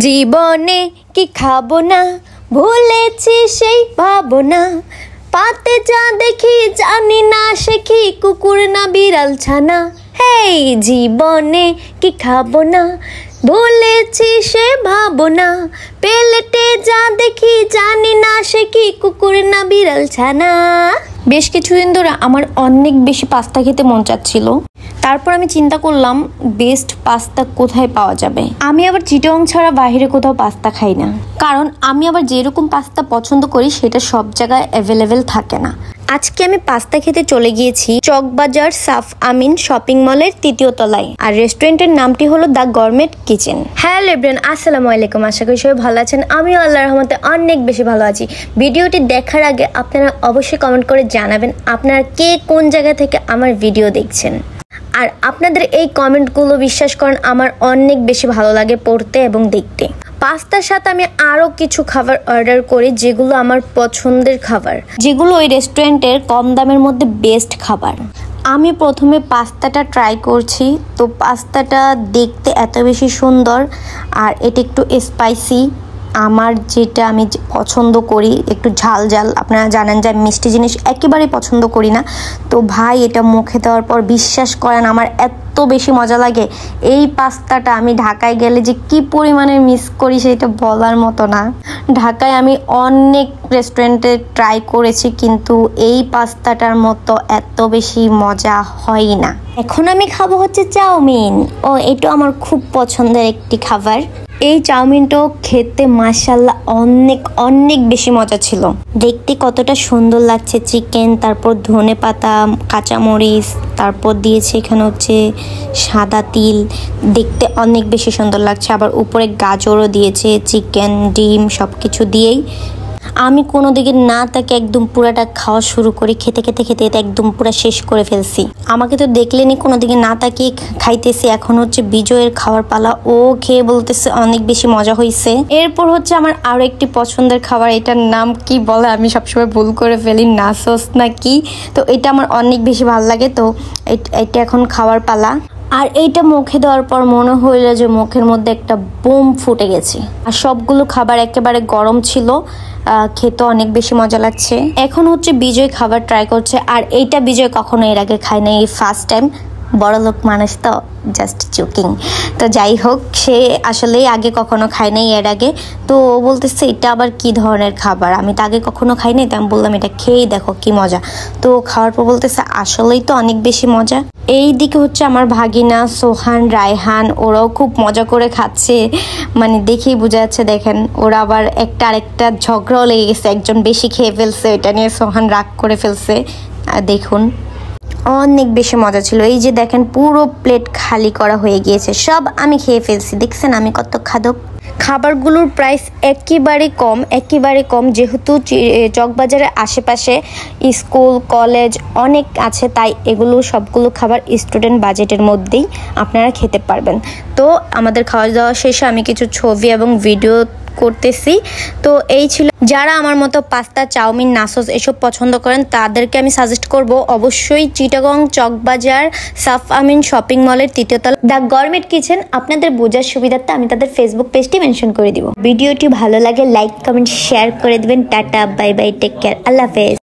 জীবনে কি খাবো না, ভুলেছি সেই ভাবনা। পাতে যা দেখি জানি না সে কি কুকুর না বিড়াল ছানা। হেই জীবনে কি খাবো না, ভুলেছি সে ভাবনা। প্লেটে যা দেখি জানি না সে কি কুকুর না বিড়াল ছানা। বেশ কিছুদিন ধরে আমার অনেক বেশি পাস্তা খেতে মন চাচ্ছিল। তারপর আমি চিন্তা করলাম বেস্ট পাস্তা কোথায় পাওয়া যাবে। আমি আবার চিটাগং ছাড়া বাইরে কোথাও পাস্তা খাই না, কারণ আমি আবার যেরকম পাস্তা পছন্দ করি সেটা সব জায়গায় অ্যাভেলেবেল থাকে না। আজকে আমি পাস্তা খেতে চলে গিয়েছি চকবাজার সাফ আমিন শপিং মলের ৩য় তলায়, আর রেস্টুরেন্টের নামটি হলো the gourmet kitchen. Hello everyone, আসসালামু আলাইকুম। আশা করি সবাই ভালো আছেন। আমিও আল্লাহর রহমতে অনেক বেশি ভালো আছি। ভিডিওটি দেখার আগে আপনারা অবশ্যই কমেন্ট করে জানাবেন আপনারা কে কোন জায়গা থেকে আমার ভিডিও দেখছেন। আর আপনাদের এই কমেন্টগুলো বিশ্বাস করেন আমার অনেক বেশি ভালো লাগে পড়তে এবং দেখতে। পাস্তার সাথে আমি আরও কিছু খাবার অর্ডার করি যেগুলো আমার পছন্দের খাবার, যেগুলো ওই রেস্টুরেন্টের কম দামের মধ্যে বেস্ট খাবার। আমি প্রথমে পাস্তাটা ট্রাই করছি। তো পাস্তাটা দেখতে এত বেশি সুন্দর আর এটা একটু স্পাইসি। আমার যেটা আমি পছন্দ করি একটু ঝাল ঝাল, আপনারা জানেন যে আমি মিষ্টি জিনিস একেবারেই পছন্দ করি না। তো ভাই এটা মুখে দেওয়ার পর বিশ্বাস করেন আমার এত বেশি মজা লাগে। এই পাস্তাটা আমি ঢাকায় গেলে যে কি পরিমাণে মিস করি সেটা বলার মতো না। ঢাকায় আমি অনেক রেস্টুরেন্টে ট্রাই করেছি কিন্তু এই পাস্তাটার মতো এত বেশি মজা হয় না। এখন আমি খাবো হচ্ছে চাউমিন। এটা আমার খুব পছন্দের একটি খাবার। এই চাউমিনটাও খেতে মাশাআল্লাহ অনেক অনেক বেশি মজা ছিল। দেখতে কতটা সুন্দর লাগছে, চিকেন, তারপর ধনেপাতা, কাঁচামরিচ, তারপর দিয়েছে এখানে হচ্ছে সাদা তিল। দেখতে অনেক বেশি সুন্দর লাগছে। আবার উপরে গাজরও দিয়েছে, চিকেন, ডিম সব কিছু দিয়েই। আমি কোনো দিকে না তাকে একদম পুরাটা খাওয়া শুরু করি। খেতে খেতে খেতে একদম পুরা শেষ করে ফেলছি। আমাকে তো দেখলেনি কোনো দিকে না তাকিয়ে খাইতেছি। এখন হচ্ছে বিজয়ের খাওয়ার পালা। ও খেয়ে বলতেছে অনেক বেশি মজা হয়েছে। এরপর হচ্ছে আমার আরও একটি পছন্দের খাবার, এটার নাম কি বলে আমি সবসময় ভুল করে ফেলি, নাসোস না কি। তো এটা আমার অনেক বেশি ভালো লাগে। তো এটা এখন খাওয়ার পালা। আর এইটা মুখে দেওয়ার পর মনে হইলো যে মুখের মধ্যে একটা বোম ফুটে গেছে। আর সবগুলো খাবার একেবারে গরম ছিল, খেতে অনেক বেশি মজা লাগছে। এখন হচ্ছে বিজয় খাবার ট্রাই করছে, আর এইটা বিজয় কখনো এর আগে খায় না, এই ফার্স্ট টাইম। বড়লোক মানুষ তো, জাস্ট জোকিং। তো যাই হোক, সে আসলেই আগে কখনো খায় নাই এর আগে। তো ও বলতেছে এটা আবার কি ধরনের খাবার, আমি তো আগে কখনো খাই নাই। তো আমি বললাম এটা খেয়েই দেখো কি মজা। তো খাওয়ার পর বলতেছে আসলেই তো অনেক বেশি মজা। এই দিকে হচ্ছে আমার ভাগিনা সোহান, রায়হান, ওরাও খুব মজা করে খাচ্ছে। মানে দেখেই বোঝা যাচ্ছে। দেখেন ওরা আবার একটা আরেকটা ঝগড়াও লেগে গেছে, একজন বেশি খেয়ে ফেলছে, এটা নিয়ে সোহান রাগ করে ফেলছে। দেখুন অনেক বেশি মজা ছিল। এই যে দেখেন পুরো প্লেট খালি করা হয়ে গিয়েছে, সব আমি খেয়ে ফেলছি। দেখছেন আমি কত খাদক। খাবারগুলোর প্রাইস একেবারে কম যেহেতু চকবাজারের আশেপাশে স্কুল কলেজ অনেক আছে, তাই এগুলো সবগুলো খাবার স্টুডেন্ট বাজেটের মধ্যেই আপনারা খেতে পারবেন। তো আমাদের খাওয়া দাওয়া শেষে আমি কিছু ছবি এবং ভিডিও করতেছি। তো এই ছিল, যারা আমার মতো পাস্তা, চাউমিন, নাসোস এসব পছন্দ করেন তাদেরকে আমি সাজেস্ট করব অবশ্যই চিটাগং চকবাজার সাফ আমিন শপিং মলের ৩য় তলা দ্য গরমেট কিচেন। আপনাদের বোঝার সুবিধার্থে আমি তাদের ফেসবুক পেজটি মেনশন করে দিব। ভিডিওটি ভালো লাগে লাইক কমেন্ট শেয়ার করে দিবেন। Tata, bye bye, take care, আল্লাহ হাফেজ।